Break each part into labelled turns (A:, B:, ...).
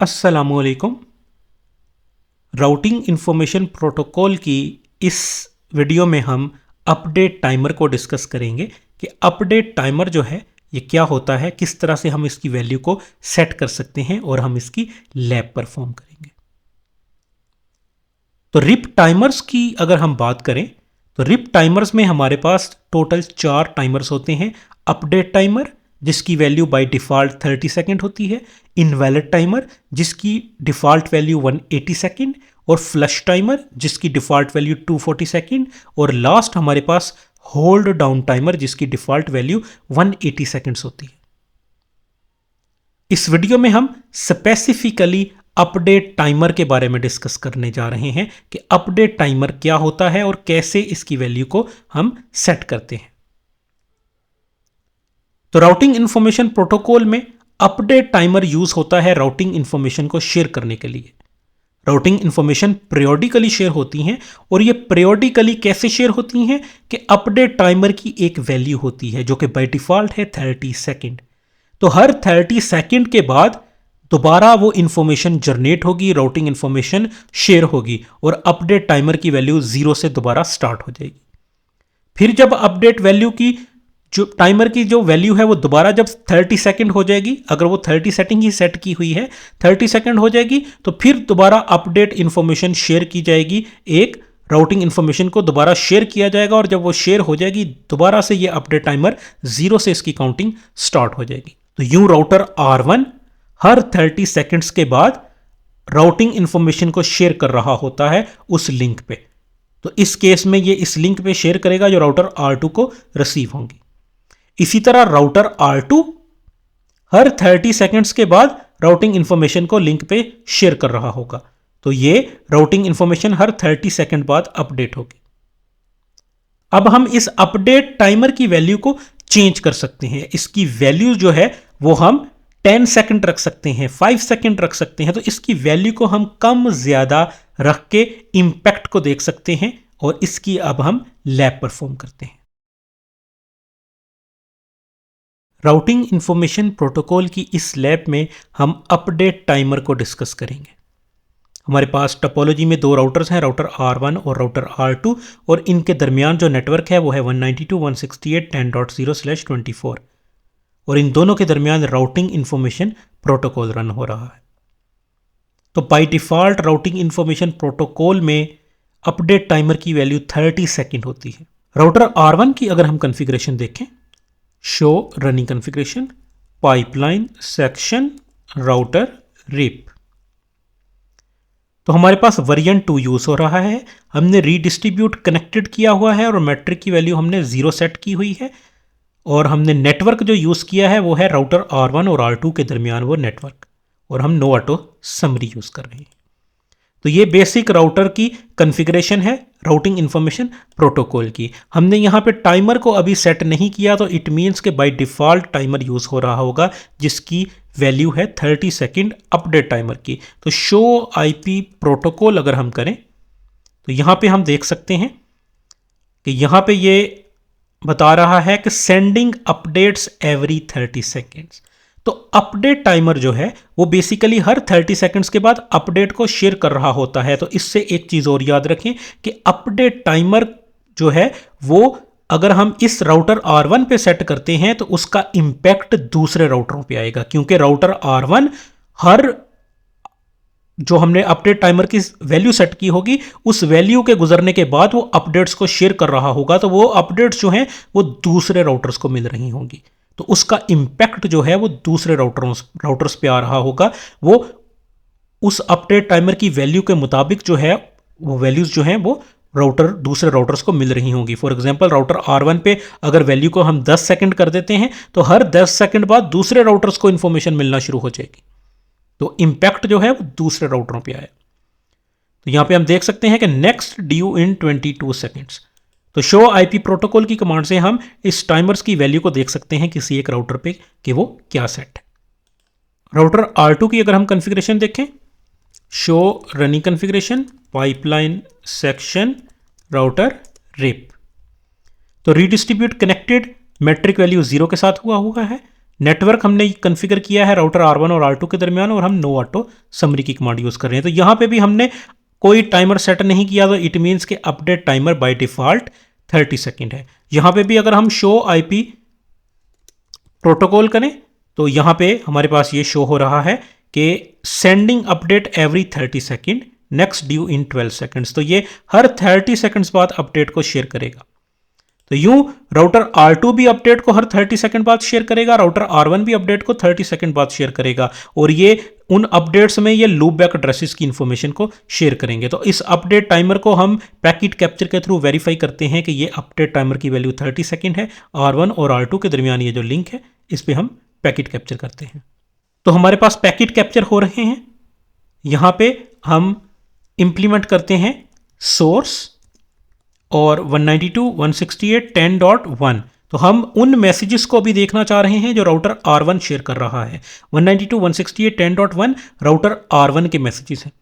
A: अस्सलामुअलैकुम। Routing information protocol की इस वीडियो में हम अपडेट टाइमर को डिस्कस करेंगे कि अपडेट टाइमर जो है ये क्या होता है, किस तरह से हम इसकी वैल्यू को सेट कर सकते हैं और हम इसकी लैब परफॉर्म करेंगे। तो रिप टाइमर्स की अगर हम बात करें तो रिप टाइमर्स में हमारे पास टोटल 4 टाइमर्स होते हैं। अपडेट टाइमर जिसकी वैल्यू बाय डिफ़ॉल्ट 30 सेकेंड होती है, इनवैलिड टाइमर जिसकी डिफ़ॉल्ट वैल्यू 180 सेकेंड, और फ्लश टाइमर जिसकी डिफ़ॉल्ट वैल्यू 240 सेकेंड, और लास्ट हमारे पास होल्ड डाउन टाइमर जिसकी डिफ़ॉल्ट वैल्यू 180 सेकेंड्स होती है। इस वीडियो में हम स्पेसिफिकली अपडेट टाइमर के बारे में डिस्कस करने जा रहे हैं कि अपडेट टाइमर क्या होता है और कैसे इसकी वैल्यू को हम सेट करते हैं। तो राउटिंग इंफॉर्मेशन प्रोटोकॉल में अपडेट टाइमर यूज होता है राउटिंग इंफॉर्मेशन को शेयर करने के लिए। राउटिंग इंफॉर्मेशन पीरियोडिकली शेयर होती हैं, और ये पीरियोडिकली कैसे शेयर होती हैं कि अपडेट टाइमर की एक वैल्यू होती है जो कि बाय डिफॉल्ट है 30 सेकेंड। तो हर 30 सेकेंड के बाद दोबारा वो इंफॉर्मेशन जनरेट होगी, राउटिंग इंफॉर्मेशन शेयर होगी और अपडेट टाइमर की वैल्यू 0 से दोबारा स्टार्ट हो जाएगी। फिर जब अपडेट वैल्यू की जो टाइमर की जो वैल्यू है वो दोबारा जब 30 सेकंड हो जाएगी, अगर वो 30 सेटिंग ही सेट की हुई है, 30 सेकंड हो जाएगी तो फिर दोबारा अपडेट इंफॉर्मेशन शेयर की जाएगी। एक राउटिंग इंफॉर्मेशन को दोबारा शेयर किया जाएगा और जब वो शेयर हो जाएगी दोबारा से ये अपडेट टाइमर 0 से इसकी काउंटिंग स्टार्ट हो जाएगी। तो यूं राउटर R1 हर 30 सेकंड्स के बाद राउटिंग इंफॉर्मेशन को शेयर कर रहा होता है उस लिंक पे। तो इस केस में ये इस लिंक पे शेयर करेगा जो राउटर R2 को रिसीव होंगी। इसी तरह राउटर R2 हर 30 सेकंड्स के बाद राउटिंग इंफॉर्मेशन को लिंक पे शेयर कर रहा होगा। तो ये राउटिंग इंफॉर्मेशन हर 30 सेकंड बाद अपडेट होगी। अब हम इस अपडेट टाइमर की वैल्यू को चेंज कर सकते हैं। इसकी वैल्यू जो है वो हम 10 सेकंड रख सकते हैं, 5 सेकंड रख सकते हैं। तो इसकी वैल्यू को हम कम ज्यादा रख के इंपैक्ट को देख सकते हैं और इसकी अब हम लैब परफॉर्म करते हैं। राउटिंग इंफॉर्मेशन प्रोटोकॉल की इस लैब में हम अपडेट टाइमर को डिस्कस करेंगे। हमारे पास टोपोलॉजी में 2 राउटर्स हैं, राउटर R1 और राउटर R2, और इनके दरमियान जो नेटवर्क है वो है 192.168.10.24 और इन दोनों के दरमियान राउटिंग इंफॉर्मेशन प्रोटोकॉल रन हो रहा है। तो by default routing information protocol में अपडेट टाइमर की वैल्यू 30 सेकेंड होती है। राउटर R1 की अगर हम कॉन्फ़िगरेशन देखें, show running configuration, pipeline section, router RIP, तो हमारे पास वेरिएंट 2 यूज हो रहा है। हमने रीडिस्ट्रीब्यूट कनेक्टेड किया हुआ है और मैट्रिक की वैल्यू हमने 0 सेट की हुई है, और हमने नेटवर्क जो यूज किया है वो है राउटर R1 और R2 के दरमियान वो नेटवर्क, और हम नो ऑटो समरी यूज कर रहे हैं। तो ये बेसिक राउटर की कॉन्फ़िगरेशन है राउटिंग इंफॉर्मेशन प्रोटोकॉल की। हमने यहाँ पे टाइमर को अभी सेट नहीं किया, तो इट मीन्स के बाय डिफ़ॉल्ट टाइमर यूज़ हो रहा होगा जिसकी वैल्यू है 30 सेकेंड अपडेट टाइमर की। तो शो आईपी प्रोटोकॉल अगर हम करें तो यहाँ पे हम देख सकते हैं कि यहाँ पे ये बता रहा है कि सेंडिंग अपडेट्स एवरी 30 सेकेंड्स। तो अपडेट टाइमर जो है वो बेसिकली हर 30 सेकंड्स के बाद अपडेट को शेयर कर रहा होता है। तो इससे एक चीज़ और याद रखें कि अपडेट टाइमर जो है वो अगर हम इस राउटर R1 पे सेट करते हैं तो उसका इंपैक्ट दूसरे राउटरों पे आएगा, क्योंकि राउटर R1 हर जो हमने अपडेट टाइमर की वैल्यू सेट की होगी उस वैल्यू के गुजरने के बाद वो अपडेट्स को शेयर कर रहा होगा। तो वो अपडेट्स जो हैं वो दूसरे राउटर्स को मिल रही होंगी, तो उसका इंपैक्ट जो है वो दूसरे राउटर्स पे आ रहा होगा। वो उस अपडेट टाइमर की वैल्यू के मुताबिक जो है वो वैल्यूज जो हैं वो दूसरे राउटर्स को मिल रही होंगी। फॉर एग्जांपल राउटर R1 पे अगर वैल्यू को हम 10 सेकंड कर देते हैं तो हर 10 सेकंड बाद दूसरे राउटर्स को इंफॉर्मेशन मिलना शुरू हो जाएगी, तो इंपैक्ट जो है वो दूसरे राउटरों पे आया। तो यहां पे हम देख सकते हैं कि नेक्स्ट ड्यू इन 22 सेकंड्स। तो शो आईपी प्रोटोकॉल की कमांड से हम इस टाइमर्स की वैल्यू को देख सकते हैं किसी एक राउटर पे कि वो क्या सेट है। राउटर R2 की अगर हम कॉन्फ़िगरेशन देखें, show running configuration, pipeline section, router RIP, तो रीडिस्ट्रीब्यूट कनेक्टेड मैट्रिक वैल्यू 0 के साथ हुआ है। नेटवर्क हमने कॉन्फ़िगर किया है राउटर R1 और R2 के दरमियान, और हम नो ऑटो समरी की कमांड यूज़ कर रहे हैं। तो यहाँ पे भी हमने कोई टाइमर सेट नहीं किया, तो इट मीन्स कि update timer by default 30 second है। यहाँ पे भी अगर हम शो आईपी प्रोटोकॉल करें तो यहाँ पे हमारे पास ये शो हो रहा है कि sending update every 30 second, next due इन 12 सेकेंड्स। तो ये हर 30 सेकेंड्स बाद अपडेट को शेयर करेगा। तो यूं राउटर R2 भी अपडेट को हर 30 सेकंड बाद शेयर करेगा, राउटर R1 भी अपडेट को 30 सेकंड बाद शेयर करेगा, और ये उन अपडेट्स में ये लूप बैक एड्रेसेस की इंफॉर्मेशन को शेयर करेंगे। तो इस अपडेट टाइमर को हम पैकेट कैप्चर के थ्रू वेरीफाई करते हैं कि ये अपडेट टाइमर की वैल्यू 30 सेकंड है। R1 और R2 के दरमियान ये जो लिंक है इस पर हम पैकेट कैप्चर करते हैं। तो हमारे पास पैकेट कैप्चर हो रहे हैं। यहाँ पे हम इंप्लीमेंट करते हैं सोर्स और 192.168.10.1। तो हम उन मैसेजेस को भी देखना चाह रहे हैं जो राउटर R1 शेयर कर रहा है। 192.168.10.1 राउटर R1 के मैसेजेस हैं।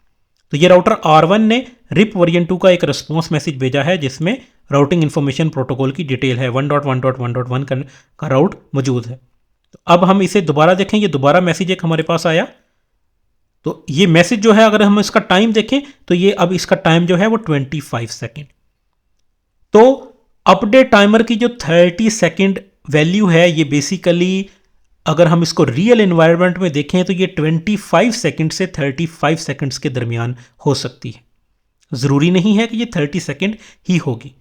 A: तो ये राउटर R1 ने रिप वर्जन 2 का एक रिस्पॉन्स मैसेज भेजा है जिसमें राउटिंग इन्फॉर्मेशन प्रोटोकॉल की डिटेल है, 1.1.1.1 का राउट मौजूद है। तो अब हम इसे दोबारा देखें, ये दोबारा मैसेज एक हमारे पास आया। तो ये मैसेज जो है अगर हम इसका टाइम देखें तो ये अब इसका टाइम जो है वो 25 सेकेंड। तो अपडेट टाइमर की जो 30 सेकेंड वैल्यू है ये बेसिकली अगर हम इसको रियल एनवायरनमेंट में देखें तो ये 25 सेकेंड से 35 सेकेंड्स के दरमियान हो सकती है। ज़रूरी नहीं है कि ये 30 सेकेंड ही होगी।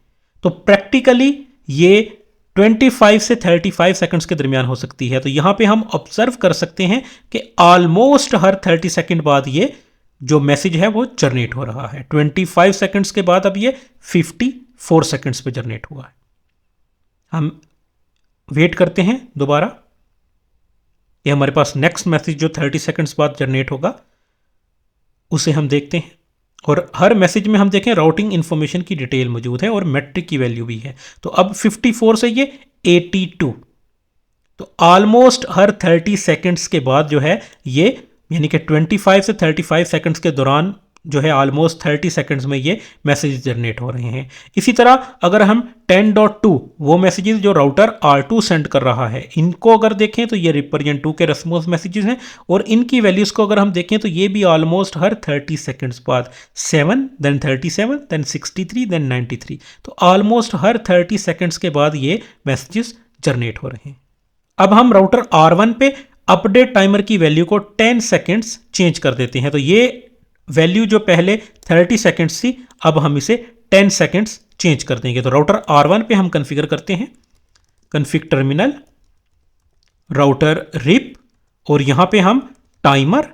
A: तो प्रैक्टिकली ये 25 से 35 सेकेंड्स के दरमियान हो सकती है। तो यहाँ पे हम ऑब्जर्व कर सकते हैं कि ऑलमोस्ट हर 30 सेकेंड बाद ये जो मैसेज है वो जनरेट हो रहा है। 25 सेकेंड्स के बाद अब ये 54 सेकेंड्स पे जनरेट हुआ है। हम वेट करते हैं दोबारा, ये हमारे पास नेक्स्ट मैसेज जो 30 सेकेंड्स बाद जनरेट होगा उसे हम देखते हैं। और हर मैसेज में हम देखें राउटिंग इन्फॉर्मेशन की डिटेल मौजूद है और मैट्रिक की वैल्यू भी है। तो अब 54 से ये 82, तो ऑलमोस्ट हर 30 सेकेंड्स के बाद जो है ये यानी कि 25 से 35 सेकेंड्स के दौरान जो है ऑलमोस्ट 30 सेकेंड्स में ये मैसेज जनरेट हो रहे हैं। इसी तरह अगर हम 10.2 वो मैसेजेस जो राउटर R2 सेंड कर रहा है इनको अगर देखें तो ये रिवर्जन 2 के रेस्पॉन्स मैसेजेस हैं, और इनकी वैल्यूज़ को अगर हम देखें तो ये भी ऑलमोस्ट हर 30 सेकेंड्स बाद 7, then 37, then 63, then 93। तो ऑलमोस्ट हर 30 सेकेंड्स के बाद ये मैसेजेस जनरेट हो रहे हैं। अब हम राउटर R1 पे अपडेट टाइमर की वैल्यू को 10 सेकेंड्स चेंज कर देते हैं। तो ये वैल्यू जो पहले 30 सेकेंड्स थी अब हम इसे 10 सेकेंड्स चेंज कर देंगे। तो राउटर R1 पे हम कॉन्फ़िगर करते हैं कॉन्फ़िग टर्मिनल राउटर रिप, और यहाँ पे हम टाइमर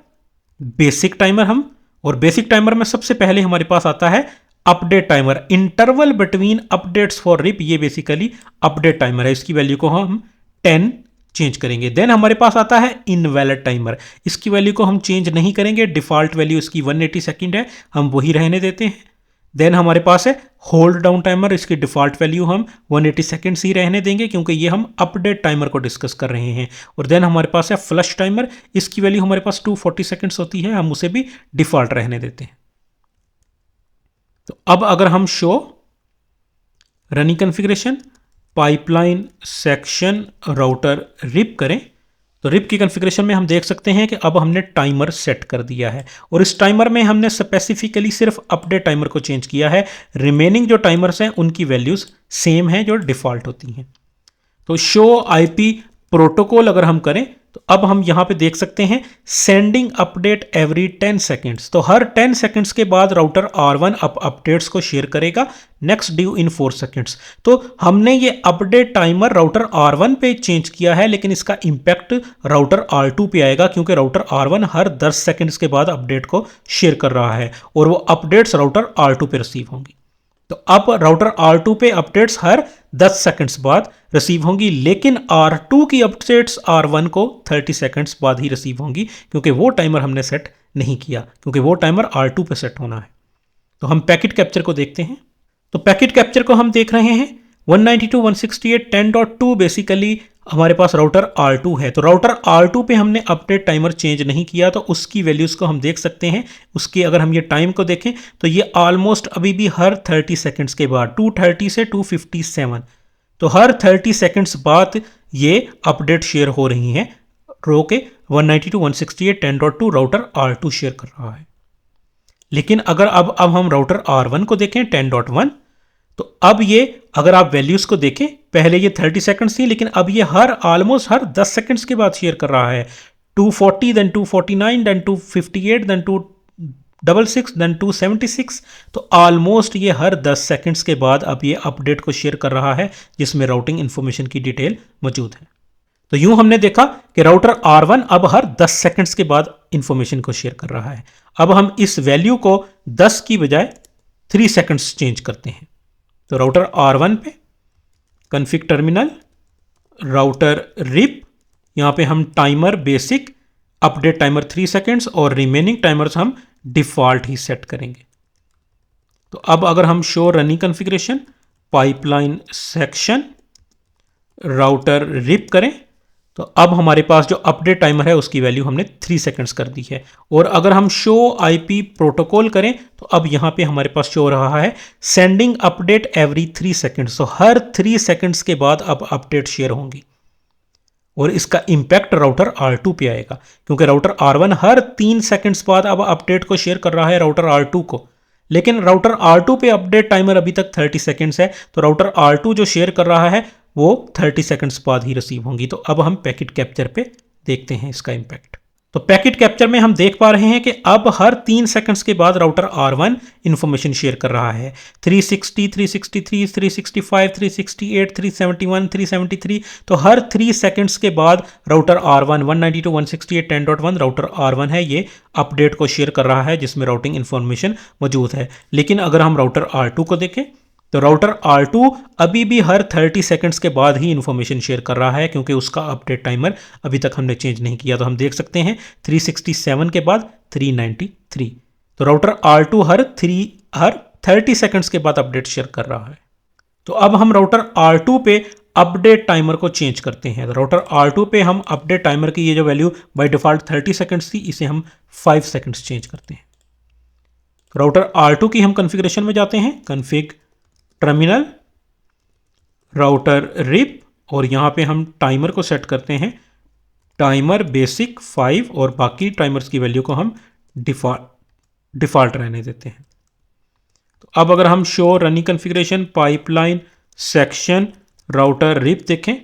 A: बेसिक टाइमर और बेसिक टाइमर में सबसे पहले हमारे पास आता है update timer, interval between updates for RIP. ये बेसिकली अपडेट टाइमर है, इसकी वैल्यू को हम 10 चेंज करेंगे। देन हमारे पास आता है इनवैलिड टाइमर, इसकी वैल्यू को हम चेंज नहीं करेंगे, डिफ़ॉल्ट वैल्यू इसकी 180 सेकेंड है, हम वही रहने देते हैं। देन हमारे पास है होल्ड डाउन टाइमर, इसकी डिफ़ॉल्ट वैल्यू हम 180 सेकेंड्स ही रहने देंगे क्योंकि ये हम अपडेट टाइमर को डिस्कस कर रहे हैं। और देन हमारे पास है फ्लश टाइमर, इसकी वैल्यू हमारे पास 240 सेकेंड्स होती है, हम उसे भी डिफ़ॉल्ट रहने देते हैं। तो अब अगर हम show running configuration pipeline section router RIP करें तो रिप की कॉन्फ़िगरेशन में हम देख सकते हैं कि अब हमने टाइमर सेट कर दिया है, और इस टाइमर में हमने स्पेसिफिकली सिर्फ अपडेट टाइमर को चेंज किया है। रिमेनिंग जो टाइमर्स हैं उनकी वैल्यूज़ सेम हैं जो डिफ़ॉल्ट होती हैं। तो शो आईपी प्रोटोकॉल अगर हम करें तो अब हम यहाँ पे देख सकते हैं सेंडिंग अपडेट एवरी 10 सेकेंड्स। तो हर 10 सेकेंड्स के बाद राउटर R1 अपडेट्स को शेयर करेगा, नेक्स्ट ड्यू इन 4 सेकेंड्स। तो हमने ये अपडेट टाइमर राउटर R1 पे चेंज किया है, लेकिन इसका इम्पैक्ट राउटर R2 पे आएगा क्योंकि राउटर R1 हर 10 सेकेंड्स के बाद अपडेट को शेयर कर रहा है और वो अपडेट्स राउटर R2 पे रिसीव होंगी। तो अब राउटर R2 पे अपडेट्स हर 10 सेकंड्स बाद रिसीव होंगी, लेकिन R2 की अपडेट्स R1 को 30 सेकंड्स बाद ही रिसीव होंगी क्योंकि वो टाइमर हमने सेट नहीं किया, क्योंकि वो टाइमर R2 पे सेट होना है। तो हम पैकेट कैप्चर को देखते हैं। तो पैकेट कैप्चर को हम देख रहे हैं 192.168.10.2 बेसिकली हमारे पास राउटर R2 है। तो राउटर R2 पे हमने अपडेट टाइमर चेंज नहीं किया, तो उसकी वैल्यूज़ को हम देख सकते हैं। उसके अगर हम ये टाइम को देखें तो ये ऑलमोस्ट अभी भी हर 30 सेकंड्स के बाद 230 से 257, तो हर 30 सेकंड्स बाद ये अपडेट शेयर हो रही हैं। रो के 192.168.10.2 राउटर R2 शेयर कर रहा है। लेकिन अगर अब हम राउटर R1 को देखें 10.1, तो अब ये अगर आप वैल्यूज को देखें, पहले ये 30 सेकंड्स थी, लेकिन अब ये ऑलमोस्ट हर 10 सेकंड्स के बाद शेयर कर रहा है। 240, देन 249, देन 258, देन 266, देन 276। तो ऑलमोस्ट ये हर 10 सेकंड्स के बाद अब ये अपडेट को शेयर कर रहा है, जिसमें राउटिंग इन्फॉर्मेशन की डिटेल मौजूद है। तो यूं हमने देखा कि राउटर R1 अब हर 10 सेकंड्स के बाद इंफॉर्मेशन को शेयर कर रहा है। अब हम इस वैल्यू को 10 की बजाय 3 सेकंड्स चेंज करते हैं। तो राउटर R1 पे कॉन्फ़िग टर्मिनल, राउटर रिप, यहाँ पे हम timer basic, update timer 3 seconds और रिमेनिंग टाइमर्स हम डिफ़ॉल्ट ही सेट करेंगे। तो अब अगर हम show running configuration, pipeline section, router RIP करें, तो अब हमारे पास जो अपडेट टाइमर है उसकी वैल्यू हमने 3 सेकंड्स कर दी है। और अगर हम शो आईपी प्रोटोकॉल करें, तो अब यहाँ पे हमारे पास शो रहा है सेंडिंग अपडेट एवरी 3 सेकंड्स। तो हर 3 सेकंड्स के बाद अब अपडेट शेयर होंगी और इसका इंपैक्ट राउटर R2 पे आएगा, क्योंकि राउटर R1 हर 3 सेकंड्स बाद अब अपडेट को शेयर कर रहा है राउटर R2 को। लेकिन राउटर R2 पे अपडेट टाइमर अभी तक 30 सेकंड्स है, तो राउटर R2 जो शेयर कर रहा है वो 30 सेकंड्स बाद ही रिसीव होंगी। तो अब हम पैकेट कैप्चर पे देखते हैं इसका इंपैक्ट। तो पैकेट कैप्चर में हम देख पा रहे हैं कि अब हर 3 सेकंड्स के बाद राउटर R1 इंफॉर्मेशन शेयर कर रहा है। 360, 363, 365, 368, 371, 373। तो हर 3 सेकंड्स के बाद राउटर R1 192.168.10.1 राउटर R1 है, ये अपडेट को शेयर कर रहा है जिसमें राउटिंग इंफॉर्मेशन मौजूद है। लेकिन अगर हम राउटर R2 को देखें, तो राउटर R2 अभी भी हर 30 सेकंड्स के बाद ही इंफॉर्मेशन शेयर कर रहा है, क्योंकि उसका अपडेट टाइमर अभी तक हमने चेंज नहीं किया। तो हम देख सकते हैं 367 के बाद 393। तो राउटर R2 हर 30 सेकंड्स के बाद अपडेट शेयर कर रहा है। तो अब हम राउटर R2 पे अपडेट टाइमर को चेंज करते हैं। तो राउटर R2 पे हम अपडेट टाइमर की ये जो वैल्यू बाय डिफॉल्ट 30 सेकंड्स थी, इसे हम 5 सेकंड्स चेंज करते हैं। राउटर R2 की हम कॉन्फ़िगरेशन में जाते हैं, कॉन्फ़िग टर्मिनल, राउटर रिप, और यहाँ पे हम टाइमर को सेट करते हैं टाइमर बेसिक 5 और बाकी टाइमर्स की वैल्यू को हम डिफ़ॉल्ट रहने देते हैं। तो अब अगर हम show running configuration, pipeline section, router RIP देखें,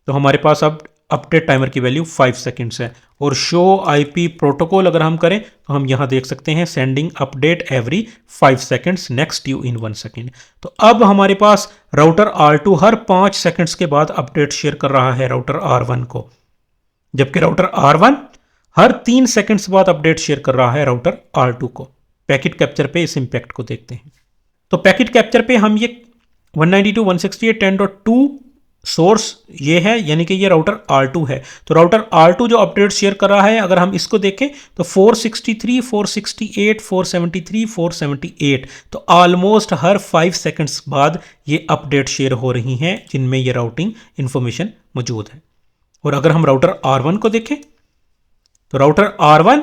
A: तो हमारे पास अब अपडेट टाइमर की वैल्यू 5 सेकंड्स है। और शो आईपी प्रोटोकॉल अगर हम करें, तो हम यहाँ देख सकते हैं sending update every 5 seconds, next you in 1 second. तो अब हमारे पास राउटर R2 हर 5 सेकंड्स के बाद अपडेट शेयर कर रहा है राउटर R1 को, जबकि राउटर R1 हर 3 सेकंड्स बाद अपडेट शेयर कर रहा है राउटर R2 को। पैकेट कैप्चर पे इस इंपैक्ट को देखते हैं। तो पैकेट कैप्चर पे हम ये 192.168.10.2 सोर्स ये है, यानी कि ये राउटर R2 है। तो राउटर R2 जो अपडेट शेयर कर रहा है, अगर हम इसको देखें तो 463, 468, 473, 478। तो ऑलमोस्ट हर 5 सेकंड्स बाद ये अपडेट शेयर हो रही हैं, जिनमें ये राउटिंग इंफॉर्मेशन मौजूद है। और अगर हम राउटर R1 को देखें, तो राउटर R1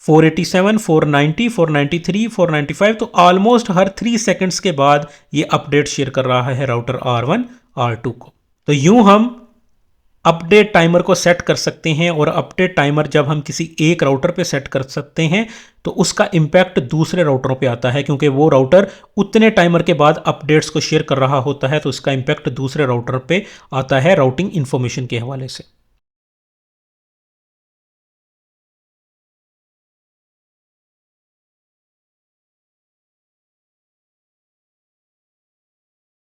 A: 487, 490, 493, 495। तो ऑलमोस्ट हर 3 सेकंड्स के बाद ये अपडेट शेयर कर रहा है राउटर R1 R2 को। तो यूं हम अपडेट टाइमर को सेट कर सकते हैं, और अपडेट टाइमर जब हम किसी एक राउटर पे सेट कर सकते हैं, तो उसका इम्पैक्ट दूसरे राउटरों पे आता है, क्योंकि वो राउटर उतने टाइमर के बाद अपडेट्स को शेयर कर रहा होता है, तो उसका इम्पैक्ट दूसरे राउटर पे आता है राउटिंग इन्फॉर्मेशन के हवाले से।